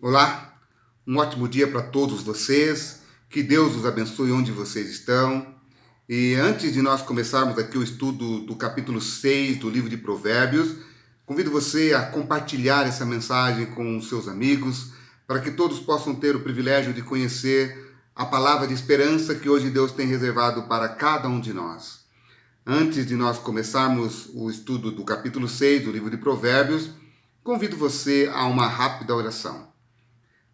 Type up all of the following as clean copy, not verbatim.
Olá, um ótimo dia para todos vocês, que Deus os abençoe onde vocês estão. E antes de nós começarmos aqui o estudo do capítulo 6 do livro de Provérbios, convido você a compartilhar essa mensagem com os seus amigos, para que todos possam ter o privilégio de conhecer a palavra de esperança que hoje Deus tem reservado para cada um de nós. Antes de nós começarmos o estudo do capítulo 6 do livro de Provérbios, convido você a uma rápida oração.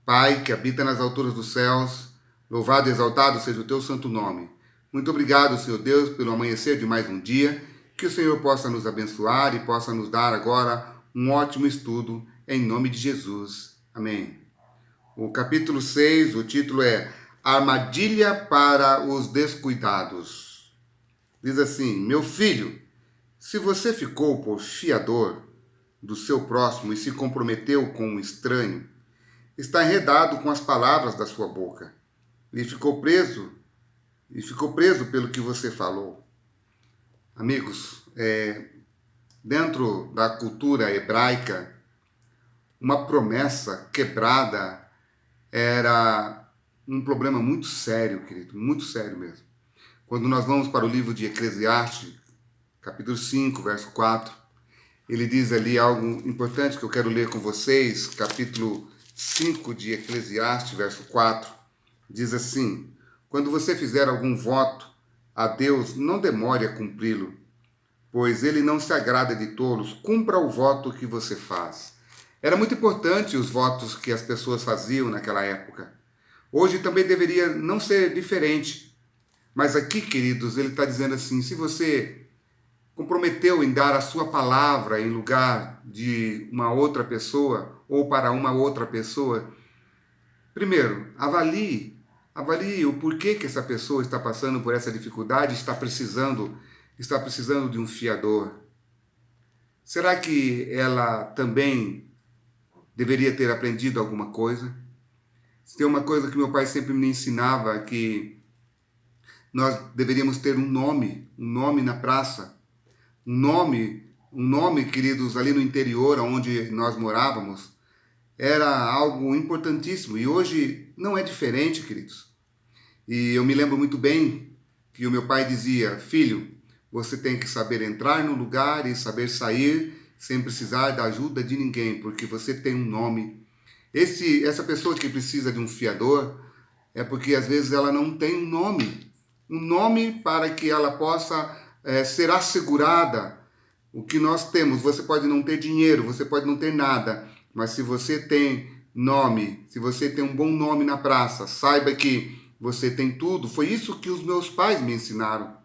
Pai, que habita nas alturas dos céus, louvado e exaltado seja o teu santo nome. Muito obrigado, Senhor Deus, pelo amanhecer de mais um dia, que o Senhor possa nos abençoar e possa nos dar agora um ótimo estudo, em nome de Jesus. Amém. O capítulo 6, o título é Armadilha para os Descuidados. Diz assim: meu filho, se você ficou por fiador do seu próximo e se comprometeu com um estranho, está enredado com as palavras da sua boca e ficou preso pelo que você falou. Amigos, dentro da cultura hebraica, uma promessa quebrada era um problema muito sério, querido, muito sério mesmo. Quando nós vamos para o livro de Eclesiastes, capítulo 5, verso 4, ele diz ali algo importante que eu quero ler com vocês, capítulo 5 de Eclesiastes, verso 4, diz assim: quando você fizer algum voto a Deus, não demore a cumpri-lo, pois ele não se agrada de tolos. Cumpra o voto que você faz. Era muito importante os votos que as pessoas faziam naquela época. Hoje também deveria não ser diferente. Mas aqui, queridos, ele está dizendo assim: se você comprometeu em dar a sua palavra em lugar de uma outra pessoa ou para uma outra pessoa, primeiro, avalie o porquê que essa pessoa está passando por essa dificuldade, está precisando de um fiador. Será que ela também deveria ter aprendido alguma coisa? Tem uma coisa que meu pai sempre me ensinava, que nós deveríamos ter um nome na praça, um nome, queridos, ali no interior, onde nós morávamos, era algo importantíssimo. E hoje não é diferente, queridos. E eu me lembro muito bem que o meu pai dizia: filho, você tem que saber entrar no lugar e saber sair sem precisar da ajuda de ninguém, porque você tem um nome. Essa pessoa que precisa de um fiador é porque às vezes ela não tem um nome para que ela possa ser assegurada. O que nós temos, você pode não ter dinheiro, você pode não ter nada, mas se você tem nome, se você tem um bom nome na praça, saiba que você tem tudo. Foi isso que os meus pais me ensinaram.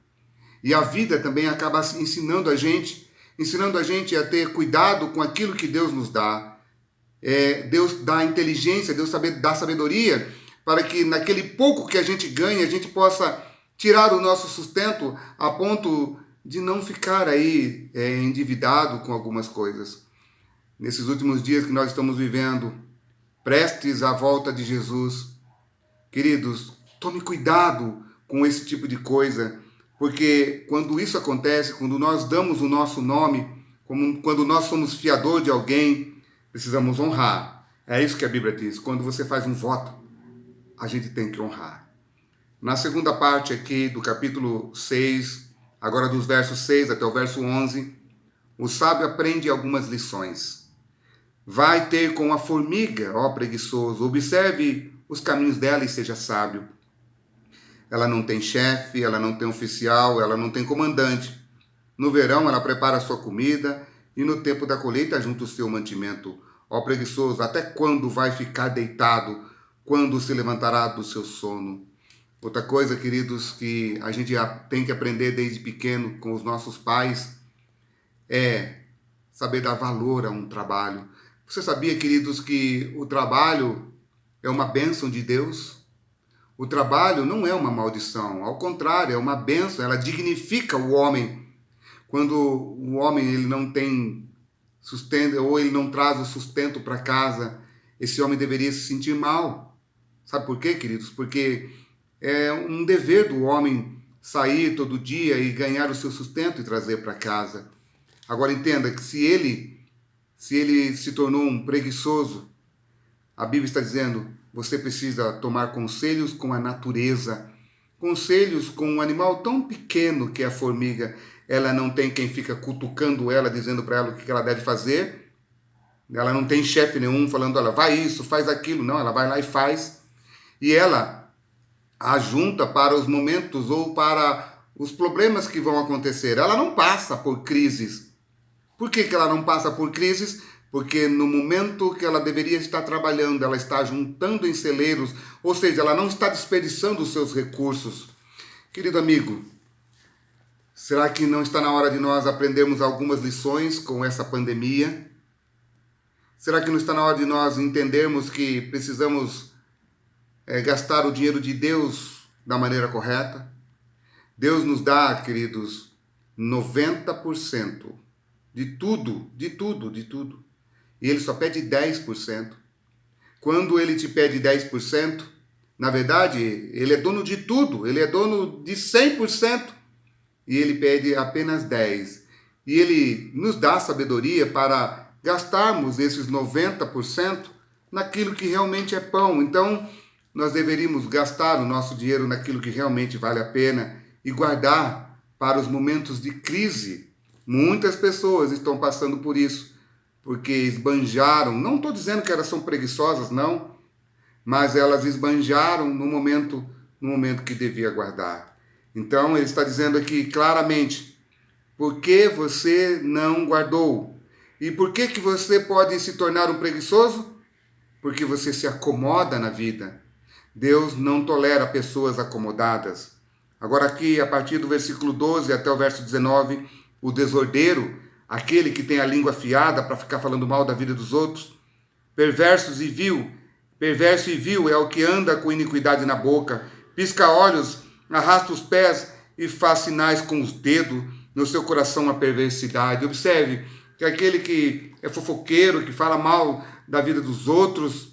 E a vida também acaba ensinando a gente a ter cuidado com aquilo que Deus nos dá. Deus dá inteligência, Deus dá sabedoria, para que naquele pouco que a gente ganha, a gente possa tirar o nosso sustento a ponto de não ficar aí endividado com algumas coisas. Nesses últimos dias que nós estamos vivendo, prestes à volta de Jesus, queridos, tome cuidado com esse tipo de coisa, porque quando isso acontece, quando nós damos o nosso nome, quando nós somos fiador de alguém, precisamos honrar. É isso que a Bíblia diz. Quando você faz um voto, a gente tem que honrar. Na segunda parte aqui do capítulo 6, agora dos versos 6 até o verso 11, o sábio aprende algumas lições. Vai ter com a formiga, ó preguiçoso, observe os caminhos dela e seja sábio. Ela não tem chefe, ela não tem oficial, ela não tem comandante. No verão ela prepara a sua comida e no tempo da colheita junta o seu mantimento. Ó preguiçoso, até quando vai ficar deitado? Quando se levantará do seu sono? Outra coisa, queridos, que a gente tem que aprender desde pequeno com os nossos pais é saber dar valor a um trabalho. Você sabia, queridos, que o trabalho é uma bênção de Deus? O trabalho não é uma maldição, ao contrário, é uma bênção, ela dignifica o homem. Quando o homem ele não tem sustento, ou ele não traz o sustento para casa, esse homem deveria se sentir mal. Sabe por quê, queridos? Porque é um dever do homem sair todo dia e ganhar o seu sustento e trazer para casa. Agora entenda que se ele se tornou um preguiçoso, A Bíblia está dizendo, você precisa tomar conselhos com a natureza, conselhos com um animal tão pequeno que é a formiga. Ela não tem quem fica cutucando ela, dizendo para ela o que ela deve fazer. Ela não tem chefe nenhum falando, olha, vai isso, faz aquilo. Não, ela vai lá e faz. E ela ajunta para os momentos ou para os problemas que vão acontecer. Ela não passa por crises. Por que ela não passa por crises? Porque no momento que ela deveria estar trabalhando, ela está juntando em celeiros, ou seja, ela não está desperdiçando os seus recursos. Querido amigo, será que não está na hora de nós aprendermos algumas lições com essa pandemia? Será que não está na hora de nós entendermos que precisamos gastar o dinheiro de Deus da maneira correta? Deus nos dá, queridos, 90% de tudo, de tudo, de tudo. E Ele só pede 10%. Quando Ele te pede 10%, na verdade, Ele é dono de tudo, Ele é dono de 100%, e Ele pede apenas 10%. E Ele nos dá sabedoria para gastarmos esses 90% naquilo que realmente é pão. Então, nós deveríamos gastar o nosso dinheiro naquilo que realmente vale a pena e guardar para os momentos de crise. Muitas pessoas estão passando por isso, porque esbanjaram, não estou dizendo que elas são preguiçosas, não, mas elas esbanjaram no momento que devia guardar. Então, ele está dizendo aqui claramente, por que você não guardou? E por que você pode se tornar um preguiçoso? Porque você se acomoda na vida. Deus não tolera pessoas acomodadas. Agora aqui, a partir do versículo 12 até o verso 19, o desordeiro, aquele que tem a língua afiada para ficar falando mal da vida dos outros, perverso e vil é o que anda com iniquidade na boca, pisca olhos, arrasta os pés e faz sinais com os dedos, no seu coração a perversidade. Observe que aquele que é fofoqueiro, que fala mal da vida dos outros,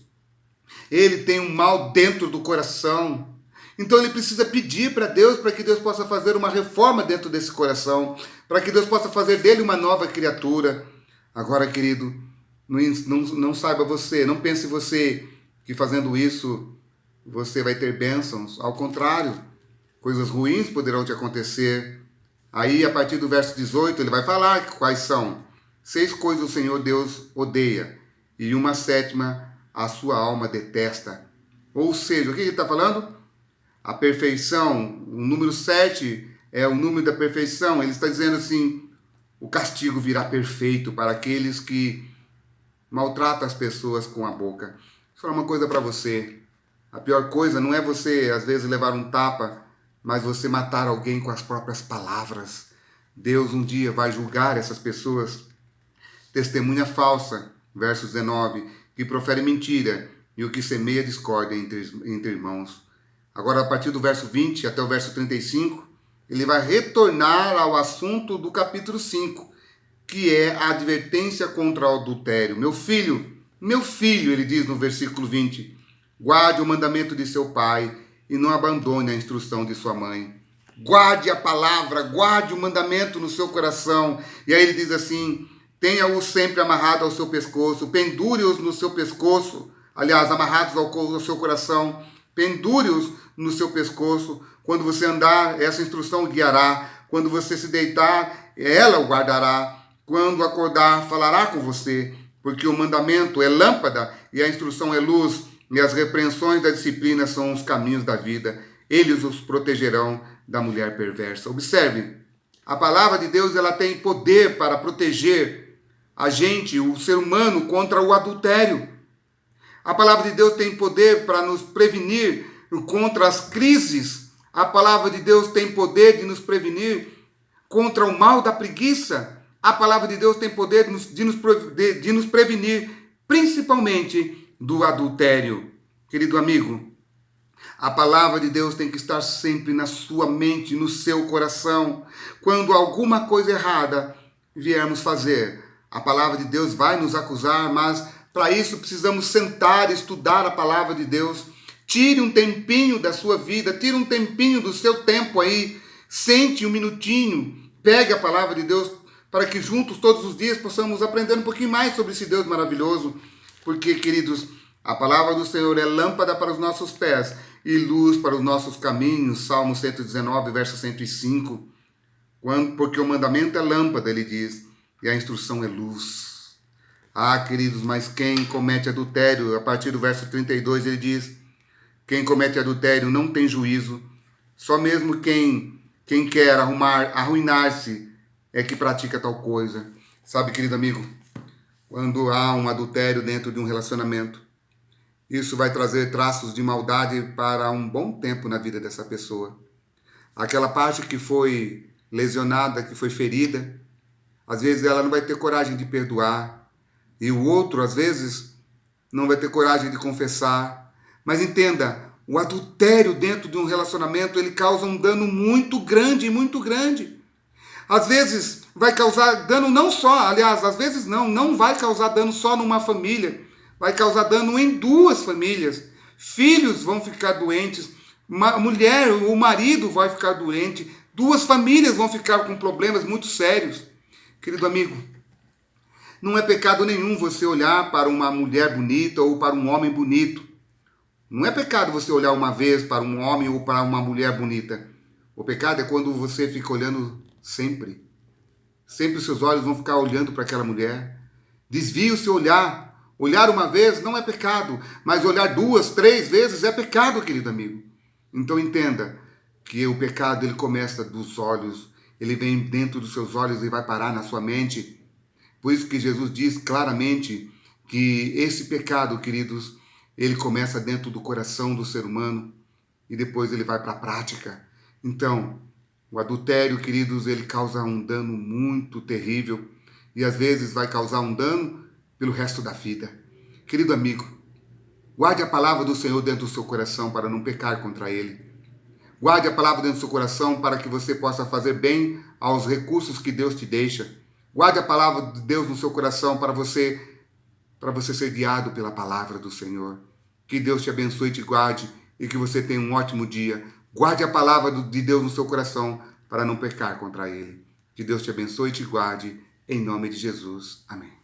ele tem um mal dentro do coração. Então ele precisa pedir para Deus, para que Deus possa fazer uma reforma dentro desse coração, para que Deus possa fazer dele uma nova criatura. Agora, querido, não saiba você, não pense você que fazendo isso você vai ter bênçãos. Ao contrário, coisas ruins poderão te acontecer. Aí, a partir do verso 18, ele vai falar quais são. 6 coisas o Senhor Deus odeia, e uma 7ª a sua alma detesta. Ou seja, o que ele está falando? A perfeição, o número 7 é o número da perfeição. Ele está dizendo assim, o castigo virá perfeito para aqueles que maltratam as pessoas com a boca. Deixa eu falar uma coisa para você. A pior coisa não é você, às vezes, levar um tapa, mas você matar alguém com as próprias palavras. Deus um dia vai julgar essas pessoas. Testemunha falsa, verso 19, que profere mentira e o que semeia discórdia entre irmãos. Agora, a partir do verso 20 até o verso 35, ele vai retornar ao assunto do capítulo 5, que é a advertência contra o adultério. Meu filho, ele diz no versículo 20, guarde o mandamento de seu pai e não abandone a instrução de sua mãe. Guarde a palavra, guarde o mandamento no seu coração. E aí ele diz assim, tenha-o sempre amarrado ao seu pescoço, pendure-os no seu pescoço, aliás, amarrados ao seu coração, pendure-os no seu pescoço. Quando você andar, essa instrução o guiará. Quando você se deitar, ela o guardará. Quando acordar, falará com você. Porque o mandamento é lâmpada e a instrução é luz, e as repreensões da disciplina são os caminhos da vida. Eles os protegerão da mulher perversa. Observe, a palavra de Deus ela tem poder para proteger a gente, o ser humano, contra o adultério. A palavra de Deus tem poder para nos prevenir contra as crises. A palavra de Deus tem poder de nos prevenir contra o mal da preguiça. A palavra de Deus tem poder de nos prevenir, principalmente do adultério. Querido amigo, a palavra de Deus tem que estar sempre na sua mente, no seu coração. Quando alguma coisa errada viermos fazer, a palavra de Deus vai nos acusar, mas para isso precisamos sentar e estudar a palavra de Deus. Tire um tempinho da sua vida, tire um tempinho do seu tempo aí, sente um minutinho, pegue a palavra de Deus para que juntos, todos os dias, possamos aprender um pouquinho mais sobre esse Deus maravilhoso. Porque, queridos, A palavra do Senhor é lâmpada para os nossos pés e luz para os nossos caminhos. Salmo 119, verso 105. Porque o mandamento é lâmpada, ele diz, e a instrução é luz. Ah, queridos, mas quem comete adultério, a partir do verso 32, ele diz, quem comete adultério não tem juízo, só mesmo quem quer arruinar-se é que pratica tal coisa. Sabe, querido amigo, quando há um adultério dentro de um relacionamento, isso vai trazer traços de maldade para um bom tempo na vida dessa pessoa. Aquela parte que foi lesionada, que foi ferida, às vezes ela não vai ter coragem de perdoar. E o outro, às vezes, não vai ter coragem de confessar. Mas entenda, o adultério dentro de um relacionamento, ele causa um dano muito grande, muito grande. Às vezes vai causar dano não só, aliás, às vezes não vai causar dano só numa família, vai causar dano em duas famílias. Filhos vão ficar doentes, mulher, o marido vai ficar doente, duas famílias vão ficar com problemas muito sérios. Querido amigo, não é pecado nenhum você olhar para uma mulher bonita ou para um homem bonito. Não é pecado você olhar uma vez para um homem ou para uma mulher bonita. O pecado é quando você fica olhando sempre. Sempre os seus olhos vão ficar olhando para aquela mulher. Desvie o seu olhar. Olhar uma vez não é pecado, mas olhar 2, 3 vezes é pecado, querido amigo. Então entenda que o pecado ele começa dos olhos, ele vem dentro dos seus olhos e vai parar na sua mente. Por isso que Jesus diz claramente que esse pecado, queridos, ele começa dentro do coração do ser humano e depois ele vai para a prática. Então, o adultério, queridos, ele causa um dano muito terrível e às vezes vai causar um dano pelo resto da vida. Querido amigo, guarde a palavra do Senhor dentro do seu coração para não pecar contra ele. Guarde a palavra dentro do seu coração para que você possa fazer bem aos recursos que Deus te deixa. Guarde a palavra de Deus no seu coração para você ser guiado pela palavra do Senhor. Que Deus te abençoe e te guarde e que você tenha um ótimo dia. Guarde a palavra de Deus no seu coração para não pecar contra ele. Que Deus te abençoe e te guarde em nome de Jesus. Amém.